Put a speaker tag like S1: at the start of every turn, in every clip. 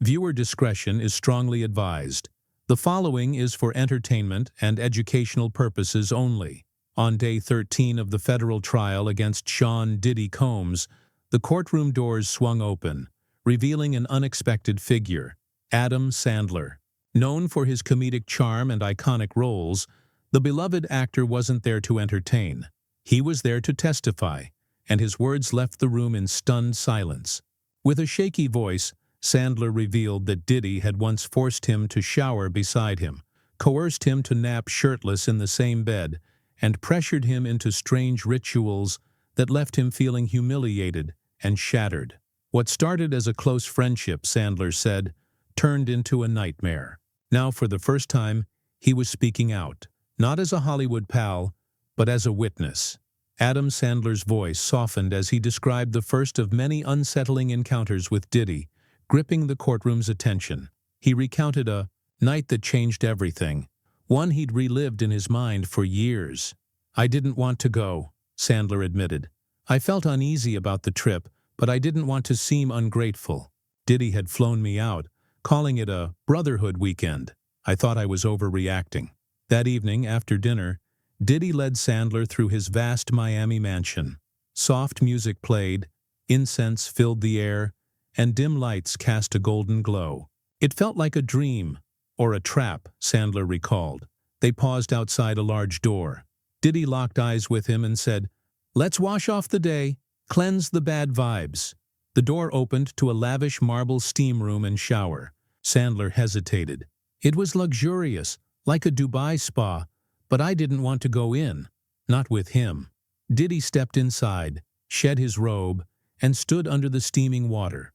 S1: Viewer discretion is strongly advised. The following is for entertainment and educational purposes only. On day 13 of the federal trial against Shaun "Diddy" Combs, the courtroom doors swung open, revealing an unexpected figure, Adam Sandler. Known for his comedic charm and iconic roles, the beloved actor wasn't there to entertain. He was there to testify, and his words left the room in stunned silence. With a shaky voice, Sandler revealed that Diddy had once forced him to shower beside him, coerced him to nap shirtless in the same bed, and pressured him into strange rituals that left him feeling humiliated and shattered. What started as a close friendship, Sandler said, turned into a nightmare. Now, for the first time, he was speaking out, not as a Hollywood pal, but as a witness. Adam Sandler's voice softened as he described the first of many unsettling encounters with Diddy, gripping the courtroom's attention. He recounted a night that changed everything, one he'd relived in his mind for years. "I didn't want to go," Sandler admitted. "I felt uneasy about the trip, but I didn't want to seem ungrateful. Diddy had flown me out, calling it a brotherhood weekend. I thought I was overreacting." That evening, after dinner, Diddy led Sandler through his vast Miami mansion. Soft music played, incense filled the air, and dim lights cast a golden glow. It felt like a dream, or a trap, Sandler recalled. They paused outside a large door. Diddy locked eyes with him and said, "Let's wash off the day, cleanse the bad vibes." The door opened to a lavish marble steam room and shower. Sandler hesitated. It was luxurious, like a Dubai spa, but I didn't want to go in. Not with him. Diddy stepped inside, shed his robe, and stood under the steaming water.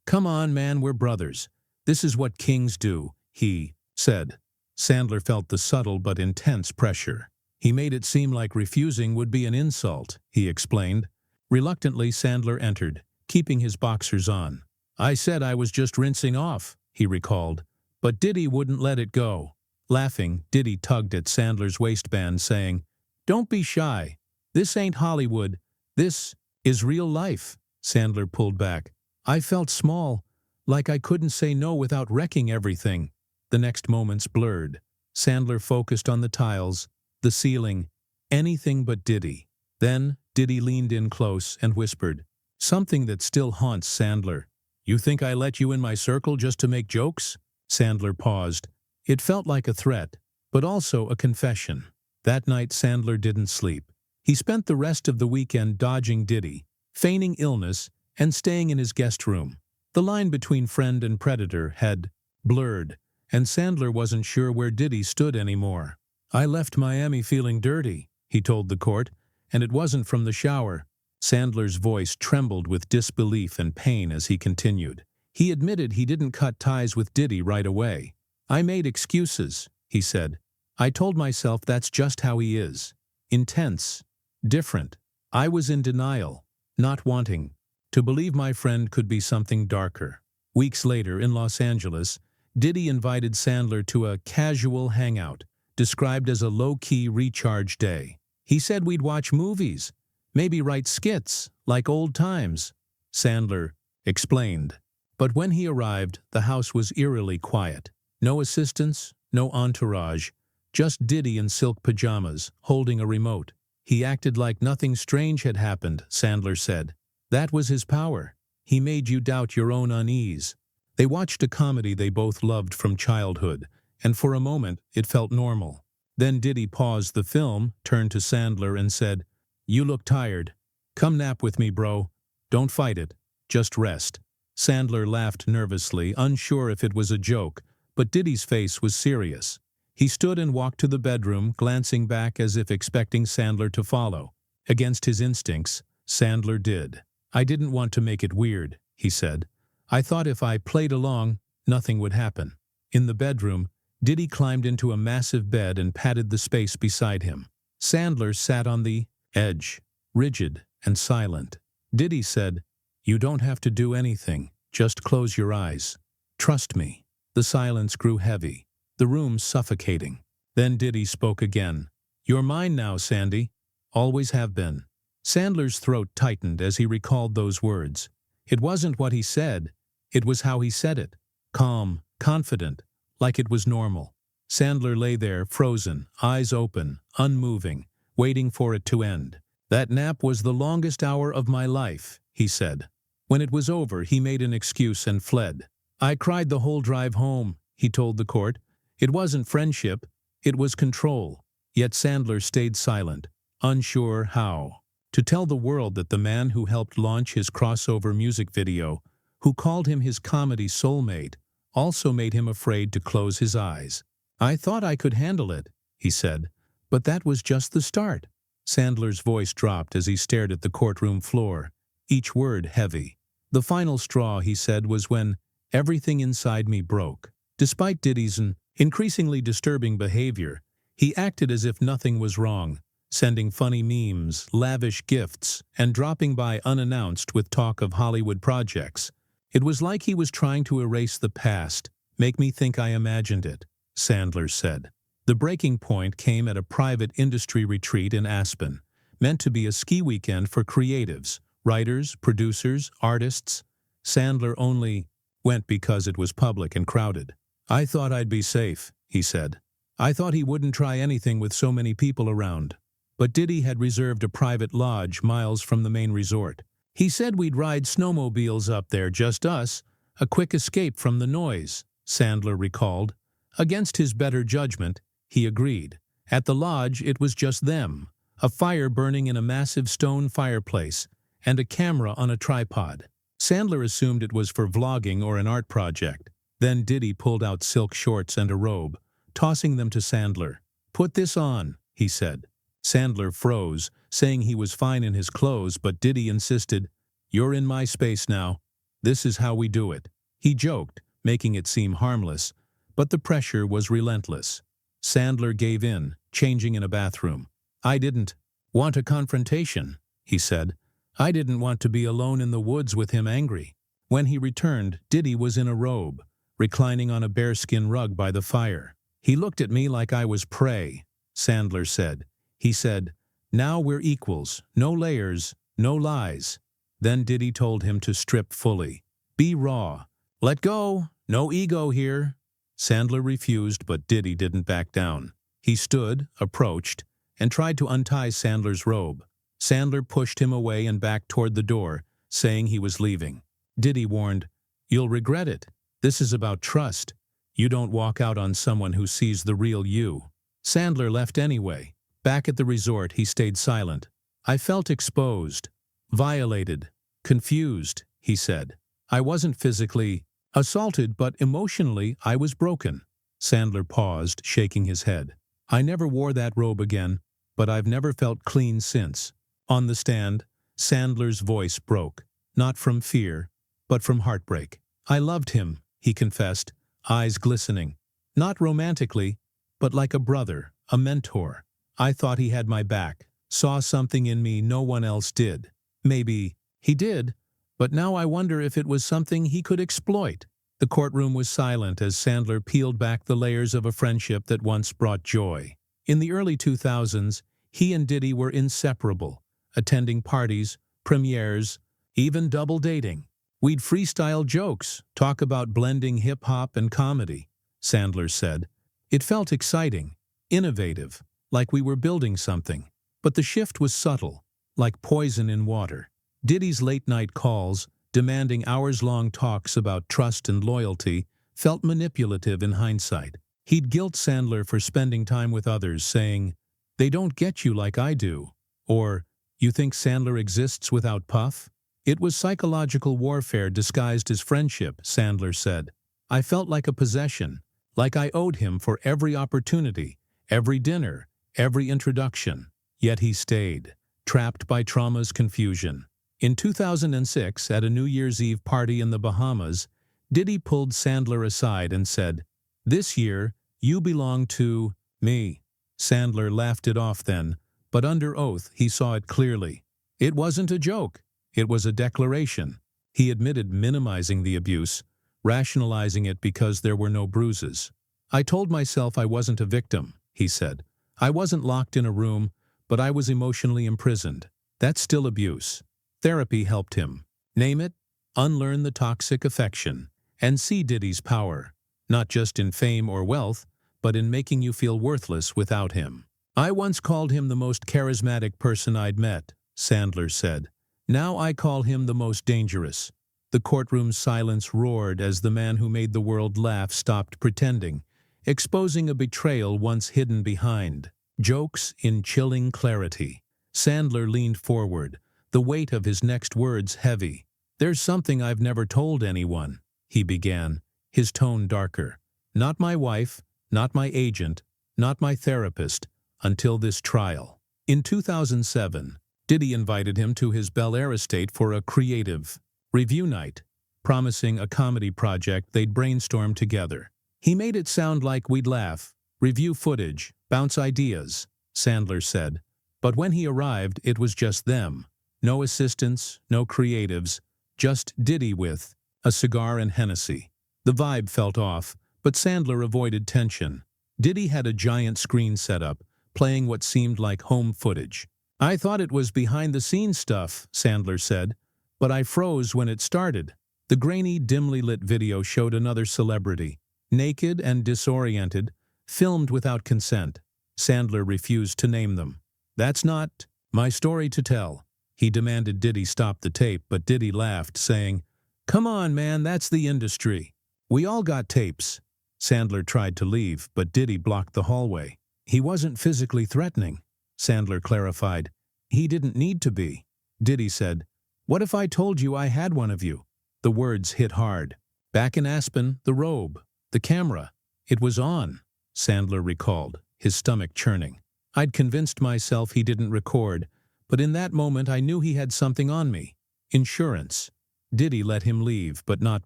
S1: "Come on, man, we're brothers. This is what kings do," he said. Sandler felt the subtle but intense pressure. He made it seem like refusing would be an insult, he explained. Reluctantly, Sandler entered, keeping his boxers on. "I said I was just rinsing off," he recalled, but Diddy wouldn't let it go. Laughing, Diddy tugged at Sandler's waistband, saying, "Don't be shy. This ain't Hollywood. This is real life." Sandler pulled back. "I felt small, like I couldn't say no without wrecking everything." The next moments blurred. Sandler focused on the tiles, the ceiling, anything but Diddy. Then Diddy leaned in close and whispered, something that still haunts Sandler. "You think I let you in my circle just to make jokes?" Sandler paused. It felt like a threat, but also a confession. That night Sandler didn't sleep. He spent the rest of the weekend dodging Diddy, feigning illness, and staying in his guest room. The line between friend and predator had blurred, and Sandler wasn't sure where Diddy stood anymore. "I left Miami feeling dirty," he told the court, "and it wasn't from the shower." Sandler's voice trembled with disbelief and pain as he continued. He admitted he didn't cut ties with Diddy right away. "I made excuses," he said. "I told myself that's just how he is. Intense. Different. I was in denial, not wanting to believe my friend could be something darker." Weeks later, in Los Angeles, Diddy invited Sandler to a casual hangout, described as a low-key recharge day. He said we'd watch movies, maybe write skits, like old times, Sandler explained. But when he arrived, the house was eerily quiet. No assistants, no entourage, just Diddy in silk pajamas, holding a remote. "He acted like nothing strange had happened," Sandler said. "That was his power. He made you doubt your own unease." They watched a comedy they both loved from childhood, and for a moment it felt normal. Then Diddy paused the film, turned to Sandler and said, "You look tired. Come nap with me, bro. Don't fight it. Just rest." Sandler laughed nervously, unsure if it was a joke, but Diddy's face was serious. He stood and walked to the bedroom, glancing back as if expecting Sandler to follow. Against his instincts, Sandler did. "I didn't want to make it weird," he said. "I thought if I played along, nothing would happen." In the bedroom, Diddy climbed into a massive bed and patted the space beside him. Sandler sat on the edge, rigid and silent. Diddy said, "You don't have to do anything. Just close your eyes. Trust me." The silence grew heavy, the room suffocating. Then Diddy spoke again. "You're mine now, Sandy. Always have been." Sandler's throat tightened as he recalled those words. It wasn't what he said, it was how he said it. calm, confident, like it was normal. Sandler lay there, frozen, eyes open, unmoving, waiting for it to end. "That nap was the longest hour of my life," he said. When it was over, he made an excuse and fled. "I cried the whole drive home," he told the court. "It wasn't friendship, it was control." Yet Sandler stayed silent, unsure how to tell the world that the man who helped launch his crossover music video, who called him his comedy soulmate, also made him afraid to close his eyes. "I thought I could handle it," he said, "but that was just the start." Sandler's voice dropped as he stared at the courtroom floor, each word heavy. "The final straw," he said, "was when everything inside me broke." Despite Diddy's increasingly disturbing behavior, he acted as if nothing was wrong, sending funny memes, lavish gifts, and dropping by unannounced with talk of Hollywood projects. "It was like he was trying to erase the past, make me think I imagined it," Sandler said. The breaking point came at a private industry retreat in Aspen, meant to be a ski weekend for creatives, writers, producers, artists. Sandler only went because it was public and crowded. "I thought I'd be safe," he said. "I thought he wouldn't try anything with so many people around." But Diddy had reserved a private lodge miles from the main resort. "He said we'd ride snowmobiles up there, just us, a quick escape from the noise," Sandler recalled. Against his better judgment, he agreed. At the lodge, it was just them, a fire burning in a massive stone fireplace, and a camera on a tripod. Sandler assumed it was for vlogging or an art project. Then Diddy pulled out silk shorts and a robe, tossing them to Sandler. "Put this on," he said. Sandler froze, saying he was fine in his clothes, but Diddy insisted, "You're in my space now. This is how we do it." He joked, making it seem harmless, but the pressure was relentless. Sandler gave in, changing in a bathroom. "I didn't want a confrontation," he said. "I didn't want to be alone in the woods with him angry." When he returned, Diddy was in a robe, reclining on a bearskin rug by the fire. "He looked at me like I was prey," Sandler said. He said, "Now we're equals, no layers, no lies." Then Diddy told him to strip fully. "Be raw. Let go, no ego here." Sandler refused, but Diddy didn't back down. He stood, approached, and tried to untie Sandler's robe. Sandler pushed him away and back toward the door, saying he was leaving. Diddy warned, "You'll regret it. This is about trust. You don't walk out on someone who sees the real you." Sandler left anyway. Back at the resort, he stayed silent. "I felt exposed, violated, confused," he said. "I wasn't physically assaulted, but emotionally I was broken." Sandler paused, shaking his head. "I never wore that robe again, but I've never felt clean since." On the stand, Sandler's voice broke, not from fear, but from heartbreak. "I loved him," he confessed, eyes glistening. "Not romantically, but like a brother, a mentor. I thought he had my back, saw something in me no one else did. Maybe he did, but now I wonder if it was something he could exploit." The courtroom was silent as Sandler peeled back the layers of a friendship that once brought joy. In the early 2000s, he and Diddy were inseparable, attending parties, premieres, even double dating. "We'd freestyle jokes, talk about blending hip-hop and comedy," Sandler said. "It felt exciting, innovative, like we were building something. But the shift was subtle, like poison in water." Diddy's late-night calls, demanding hours-long talks about trust and loyalty, felt manipulative in hindsight. He'd guilt Sandler for spending time with others, saying, "They don't get you like I do," or, "You think Sandler exists without Puff?" It was psychological warfare disguised as friendship, Sandler said. "I felt like a possession, like I owed him for every opportunity, every dinner, every introduction." Yet he stayed, trapped by trauma's confusion. In 2006, at a New Year's Eve party in the Bahamas, Diddy pulled Sandler aside and said, "This year, you belong to me." Sandler laughed it off then, but under oath he saw it clearly. It wasn't a joke. It was a declaration. He admitted minimizing the abuse, rationalizing it because there were no bruises. "I told myself I wasn't a victim," he said. "I wasn't locked in a room, but I was emotionally imprisoned. That's still abuse." Therapy helped him. Name it, unlearn the toxic affection. and see Diddy's power, not just in fame or wealth, but in making you feel worthless without him. I once called him the most charismatic person I'd met, Sandler said. Now I call him the most dangerous. The courtroom's silence roared as the man who made the world laugh stopped pretending, exposing a betrayal once hidden behind jokes in chilling clarity. Sandler leaned forward, the weight of his next words heavy. "There's something I've never told anyone," he began, his tone darker. "Not my wife, not my agent, not my therapist, until this trial." In 2007, Diddy invited him to his Bel Air estate for a creative review night, promising a comedy project they'd brainstorm together. "He made it sound like we'd laugh, review footage, bounce ideas," Sandler said. But when he arrived, it was just them. No assistants, no creatives, just Diddy with a cigar and Hennessy. The vibe felt off, but Sandler avoided tension. Diddy had a giant screen set up, playing what seemed like home footage. "I thought it was behind-the-scenes stuff," Sandler said, "but I froze when it started." The grainy, dimly lit video showed another celebrity, naked and disoriented, filmed without consent. Sandler refused to name them. "That's not my story to tell." He demanded Diddy stop the tape, but Diddy laughed, saying, "Come on, man, that's the industry. We all got tapes." Sandler tried to leave, but Diddy blocked the hallway. "He wasn't physically threatening," Sandler clarified. "He didn't need to be." Diddy said, "What if I told you I had one of you?" The words hit hard. "Back in Aspen, the robe, the camera. It was on," Sandler recalled, his stomach churning. "I'd convinced myself he didn't record, but in that moment I knew he had something on me. Insurance." Diddy let him leave, but not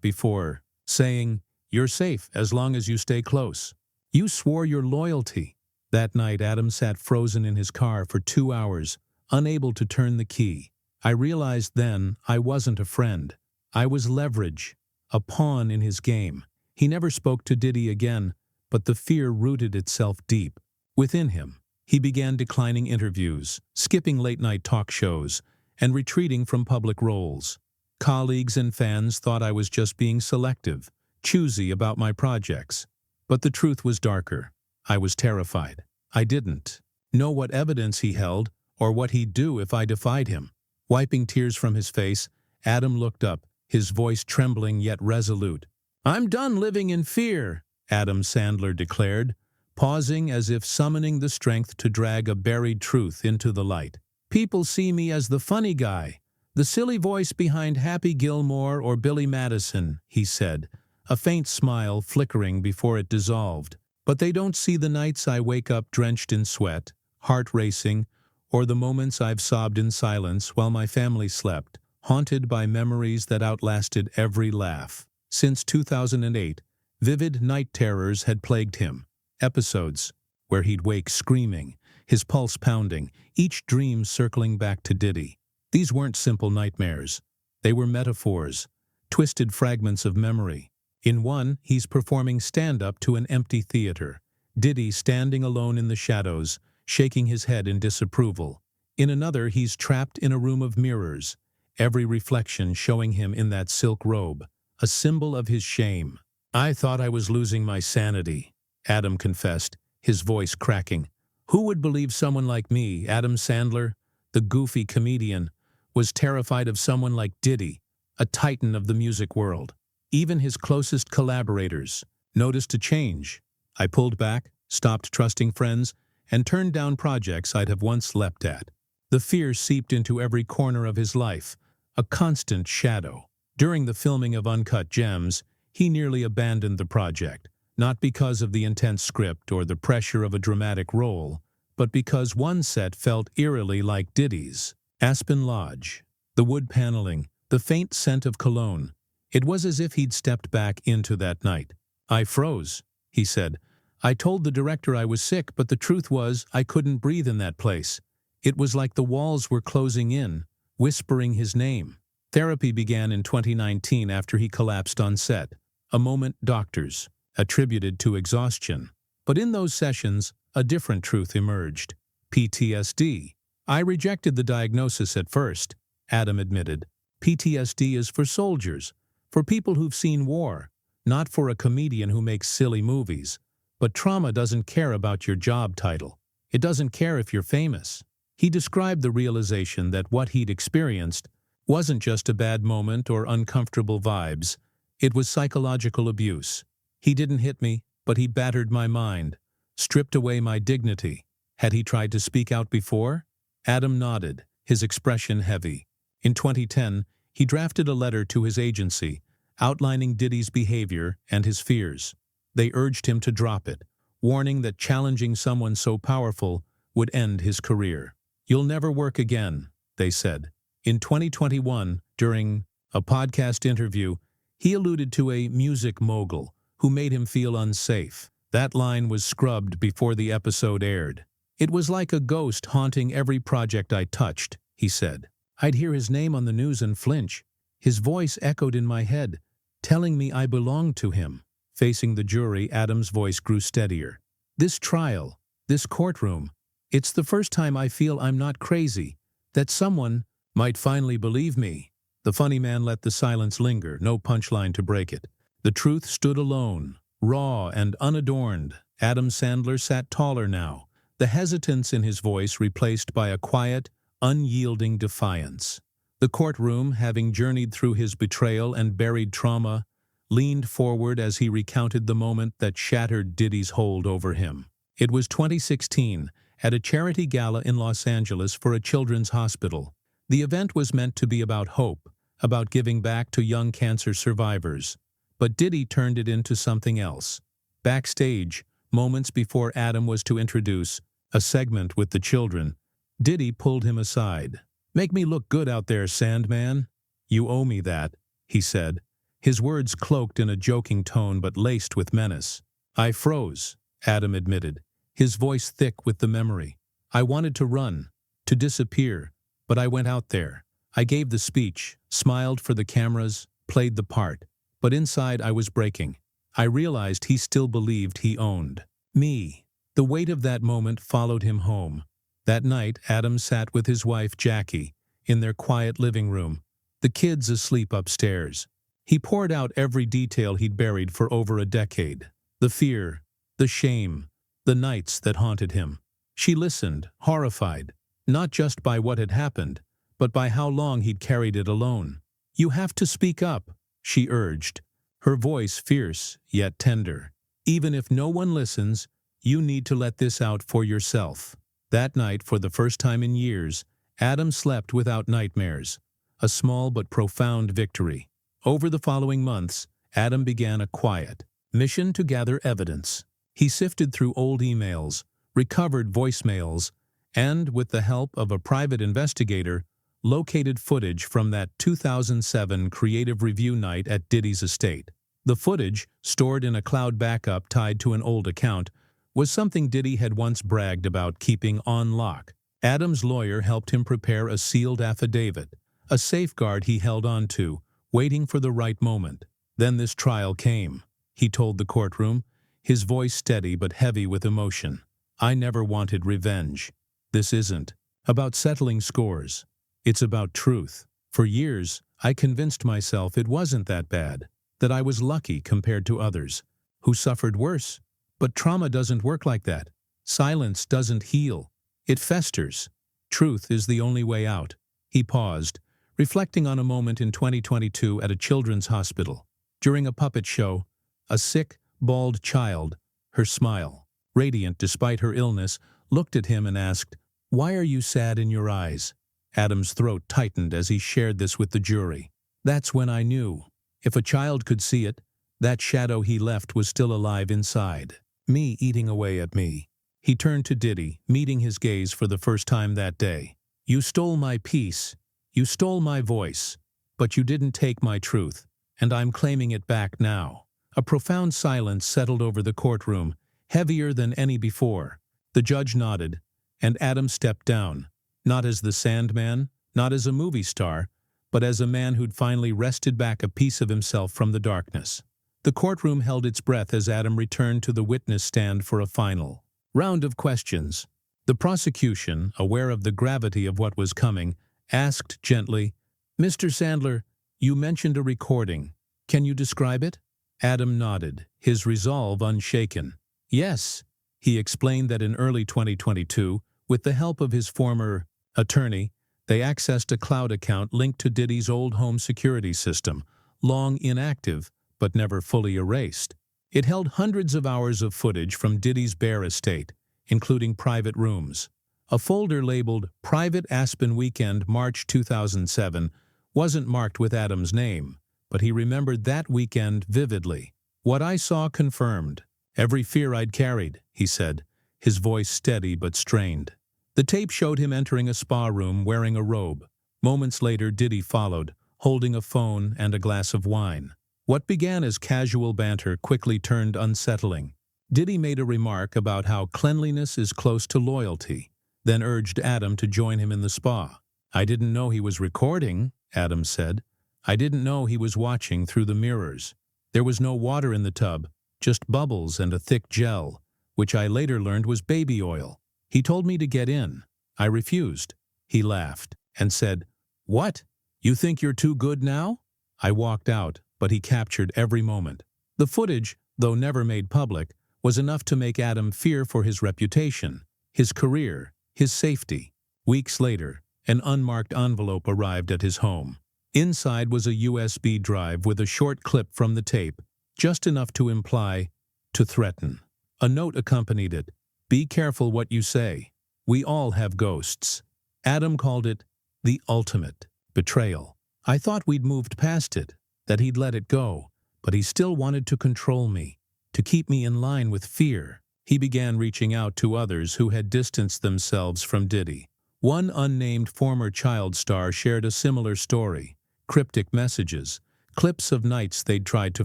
S1: before saying, "You're safe as long as you stay close. You swore your loyalty." That night, Adam sat frozen in his car for 2 hours, unable to turn the key. "I realized then I wasn't a friend. I was leverage, a pawn in his game." He never spoke to Diddy again, but the fear rooted itself deep within him. He began declining interviews, skipping late-night talk shows, and retreating from public roles. Colleagues and fans thought I was just being selective, choosy about my projects. But the truth was darker. I was terrified. I didn't know what evidence he held or what he'd do if I defied him. Wiping tears from his face, Adam looked up, his voice trembling yet resolute. "I'm done living in fear," Adam Sandler declared, pausing as if summoning the strength to drag a buried truth into the light. "People see me as the funny guy, the silly voice behind Happy Gilmore or Billy Madison," he said, a faint smile flickering before it dissolved. "But they don't see the nights I wake up drenched in sweat, heart racing, or the moments I've sobbed in silence while my family slept, haunted by memories that outlasted every laugh." Since 2008, vivid night terrors had plagued him. Episodes where he'd wake screaming, his pulse pounding, each dream circling back to Diddy. These weren't simple nightmares. They were metaphors, twisted fragments of memory. In one, he's performing stand-up to an empty theater, Diddy standing alone in the shadows, shaking his head in disapproval. In another, he's trapped in a room of mirrors, every reflection showing him in that silk robe, a symbol of his shame. "I thought I was losing my sanity," Adam confessed, his voice cracking. "Who would believe someone like me, Adam Sandler, the goofy comedian, was terrified of someone like Diddy, a titan of the music world? Even his closest collaborators noticed a change. I pulled back, stopped trusting friends, and turned down projects I'd have once leapt at." The fear seeped into every corner of his life, a constant shadow. During the filming of Uncut Gems, he nearly abandoned the project, not because of the intense script or the pressure of a dramatic role, but because one set felt eerily like Diddy's. Aspen Lodge, the wood paneling, the faint scent of cologne. It was as if he'd stepped back into that night. "I froze," he said. "I told the director I was sick, but the truth was I couldn't breathe in that place. It was like the walls were closing in, whispering his name." Therapy began in 2019 after he collapsed on set, a moment doctors attributed to exhaustion. But in those sessions, a different truth emerged. PTSD. "I rejected the diagnosis at first," Adam admitted. "PTSD is for soldiers, for people who've seen war. not for a comedian who makes silly movies. But trauma doesn't care about your job title. It doesn't care if you're famous. He described the realization that what he'd experienced wasn't just a bad moment or uncomfortable vibes. It was psychological abuse. He didn't hit me, but he battered my mind, stripped away my dignity. Had he tried to speak out before? Adam nodded, his expression heavy. In 2010, he drafted a letter to his agency, outlining Diddy's behavior and his fears. They urged him to drop it, warning that challenging someone so powerful would end his career. "You'll never work again," they said. In 2021, during a podcast interview, he alluded to a music mogul who made him feel unsafe. That line was scrubbed before the episode aired. "It was like a ghost haunting every project I touched," he said. "I'd hear his name on the news and flinch. His voice echoed in my head, telling me I belonged to him." Facing the jury, Adam's voice grew steadier. "This trial, this courtroom, it's the first time I feel I'm not crazy, that someone might finally believe me." The funny man let the silence linger, no punchline to break it. The truth stood alone, raw and unadorned. Adam Sandler sat taller now, the hesitance in his voice replaced by a quiet, unyielding defiance. The courtroom, having journeyed through his betrayal and buried trauma, leaned forward as he recounted the moment that shattered Diddy's hold over him. It was 2016, at a charity gala in Los Angeles for a children's hospital. The event was meant to be about hope, about giving back to young cancer survivors. But Diddy turned it into something else. Backstage, moments before Adam was to introduce a segment with the children, Diddy pulled him aside. "Make me look good out there, Sandman. You owe me that," he said, his words cloaked in a joking tone but laced with menace. "I froze," Adam admitted, his voice thick with the memory. "I wanted to run, to disappear, but I went out there. I gave the speech, smiled for the cameras, played the part. But inside I was breaking. I realized he still believed he owned me." The weight of that moment followed him home. That night, Adam sat with his wife, Jackie, in their quiet living room, the kids asleep upstairs. He poured out every detail he'd buried for over a decade. The fear, the shame, the nights that haunted him. She listened, horrified, not just by what had happened, but by how long he'd carried it alone. "You have to speak up," she urged, her voice fierce yet tender. "Even if no one listens, you need to let this out for yourself." That night, for the first time in years, Adam slept without nightmares, a small but profound victory. Over the following months, Adam began a quiet mission to gather evidence. He sifted through old emails, recovered voicemails, and, with the help of a private investigator, located footage from that 2007 creative review night at Diddy's estate. The footage, stored in a cloud backup tied to an old account, was something Diddy had once bragged about keeping on lock. Adam's lawyer helped him prepare a sealed affidavit, a safeguard he held on to, waiting for the right moment. Then this trial came. He told the courtroom, his voice steady but heavy with emotion. "I never wanted revenge. This isn't about settling scores. It's about truth. For years, I convinced myself it wasn't that bad, that I was lucky compared to others, who suffered worse. But trauma doesn't work like that. Silence doesn't heal. It festers. Truth is the only way out." He paused, reflecting on a moment in 2022 at a children's hospital. During a puppet show, a sick, bald child, her smile, radiant despite her illness, looked at him and asked, "Why are you sad in your eyes?" Adam's throat tightened as he shared this with the jury. "That's when I knew. If a child could see it, that shadow he left was still alive inside. Me eating away at me." He turned to Diddy, meeting his gaze for the first time that day. "You stole my peace. You stole my voice. But you didn't take my truth, and I'm claiming it back now." A profound silence settled over the courtroom, heavier than any before. The judge nodded, and Adam stepped down, not as the Sandman, not as a movie star, but as a man who'd finally wrested back a piece of himself from the darkness. The courtroom held its breath as Adam returned to the witness stand for a final round of questions. The prosecution, aware of the gravity of what was coming, asked gently, "Mr. Sandler, you mentioned a recording. Can you describe it?" Adam nodded, his resolve unshaken. Yes, he explained that in early 2022, with the help of his former attorney, they accessed a cloud account linked to Diddy's old home security system, long inactive but never fully erased. It held hundreds of hours of footage from Diddy's bare estate, including private rooms. A folder labeled Private Aspen Weekend March 2007 wasn't marked with Adam's name, but he remembered that weekend vividly. What I saw confirmed every fear I'd carried, he said, his voice steady but strained. The tape showed him entering a spa room wearing a robe. Moments later, Diddy followed, holding a phone and a glass of wine. What began as casual banter quickly turned unsettling. Diddy made a remark about how cleanliness is close to loyalty, then urged Adam to join him in the spa. I didn't know he was recording, Adam said. I didn't know he was watching through the mirrors. There was no water in the tub, just bubbles and a thick gel, which I later learned was baby oil. He told me to get in. I refused. He laughed and said, "What? You think you're too good now?" I walked out, but he captured every moment. The footage, though never made public, was enough to make Adam fear for his reputation, his career, his safety. Weeks later, an unmarked envelope arrived at his home. Inside was a USB drive with a short clip from the tape, just enough to imply, to threaten. A note accompanied it. Be careful what you say. We all have ghosts. Adam called it the ultimate betrayal. I thought we'd moved past it, that he'd let it go, but he still wanted to control me, to keep me in line with fear. He began reaching out to others who had distanced themselves from Diddy. One unnamed former child star shared a similar story. Cryptic messages, clips of nights they'd tried to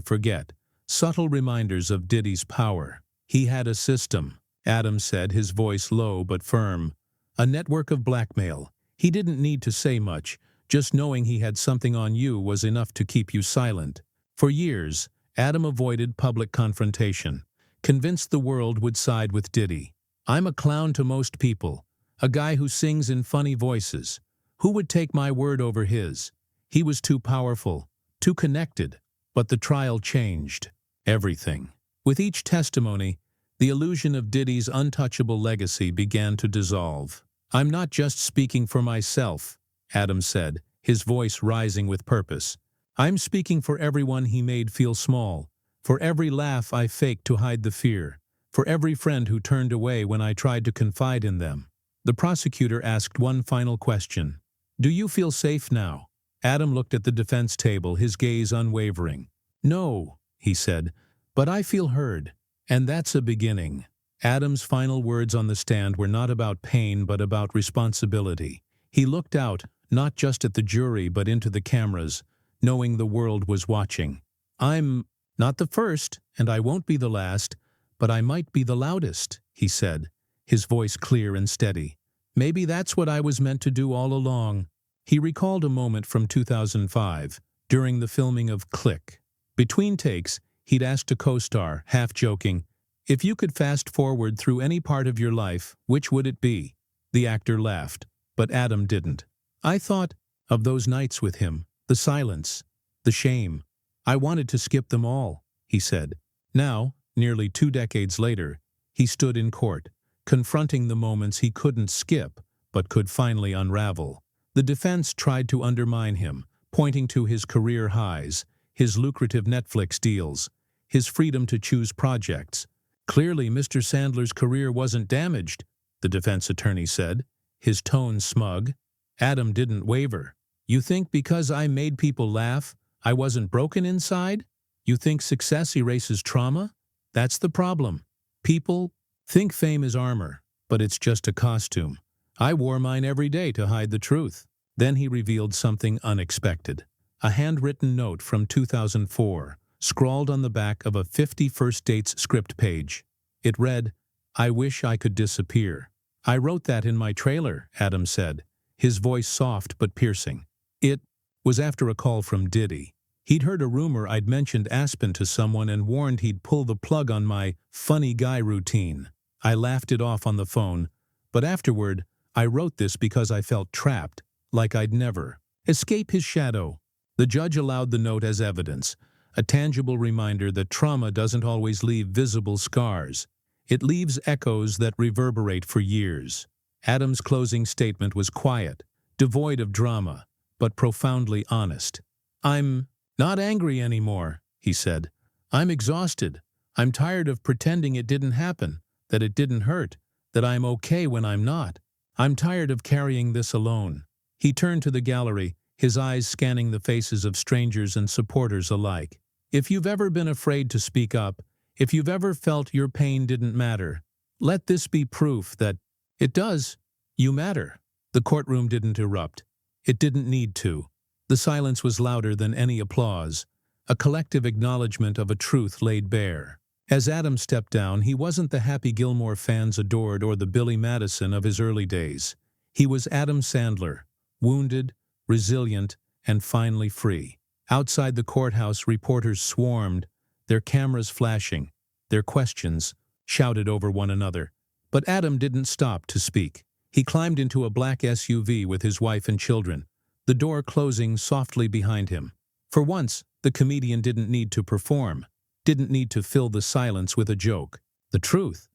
S1: forget, subtle reminders of Diddy's power. He had a system, Adam said, his voice low but firm. A network of blackmail. He didn't need to say much. Just knowing he had something on you was enough to keep you silent. For years, Adam avoided public confrontation, convinced the world would side with Diddy. I'm a clown to most people, a guy who sings in funny voices. Who would take my word over his? He was too powerful, too connected. But the trial changed everything. With each testimony, the illusion of Diddy's untouchable legacy began to dissolve. I'm not just speaking for myself, Adam said, his voice rising with purpose. I'm speaking for everyone he made feel small, for every laugh I faked to hide the fear, for every friend who turned away when I tried to confide in them. The prosecutor asked one final question. Do you feel safe now? Adam looked at the defense table, his gaze unwavering. No, he said, but I feel heard. And that's a beginning. Adam's final words on the stand were not about pain but about responsibility. He looked out, not just at the jury but into the cameras, knowing the world was watching. I'm not the first, and I won't be the last, but I might be the loudest, he said, his voice clear and steady. Maybe that's what I was meant to do all along. He recalled a moment from 2005, during the filming of Click. Between takes, he'd asked a co-star, half joking, if you could fast forward through any part of your life, which would it be? The actor laughed, but Adam didn't. I thought of those nights with him, the silence, the shame. I wanted to skip them all, he said. Now, nearly 2 decades later, he stood in court, confronting the moments he couldn't skip, but could finally unravel. The defense tried to undermine him, pointing to his career highs, his lucrative Netflix deals, his freedom to choose projects. Clearly, Mr. Sandler's career wasn't damaged, the defense attorney said, his tone smug. Adam didn't waver. You think because I made people laugh, I wasn't broken inside? You think success erases trauma? That's the problem. People think fame is armor, but it's just a costume. I wore mine every day to hide the truth. Then he revealed something unexpected. A handwritten note from 2004, scrawled on the back of a 50 First Dates script page. It read, I wish I could disappear. I wrote that in my trailer, Adam said, his voice soft but piercing. It was after a call from Diddy. He'd heard a rumor I'd mentioned Aspen to someone and warned he'd pull the plug on my funny guy routine. I laughed it off on the phone, but afterward, I wrote this because I felt trapped, like I'd never escape his shadow. The judge allowed the note as evidence, a tangible reminder that trauma doesn't always leave visible scars. It leaves echoes that reverberate for years. Adam's closing statement was quiet, devoid of drama, but profoundly honest. "I'm not angry anymore," he said. "I'm exhausted. I'm tired of pretending it didn't happen, that it didn't hurt, that I'm okay when I'm not. I'm tired of carrying this alone." He turned to the gallery, his eyes scanning the faces of strangers and supporters alike. If you've ever been afraid to speak up, if you've ever felt your pain didn't matter, let this be proof that it does. You matter. The courtroom didn't erupt. It didn't need to. The silence was louder than any applause, a collective acknowledgement of a truth laid bare. As Adam stepped down, he wasn't the Happy Gilmore fans adored or the Billy Madison of his early days. He was Adam Sandler, wounded, resilient, and finally free. Outside the courthouse, reporters swarmed, their cameras flashing, their questions shouted over one another. But Adam didn't stop to speak. He climbed into a black SUV with his wife and children, the door closing softly behind him. For once, the comedian didn't need to perform, didn't need to fill the silence with a joke. The truth,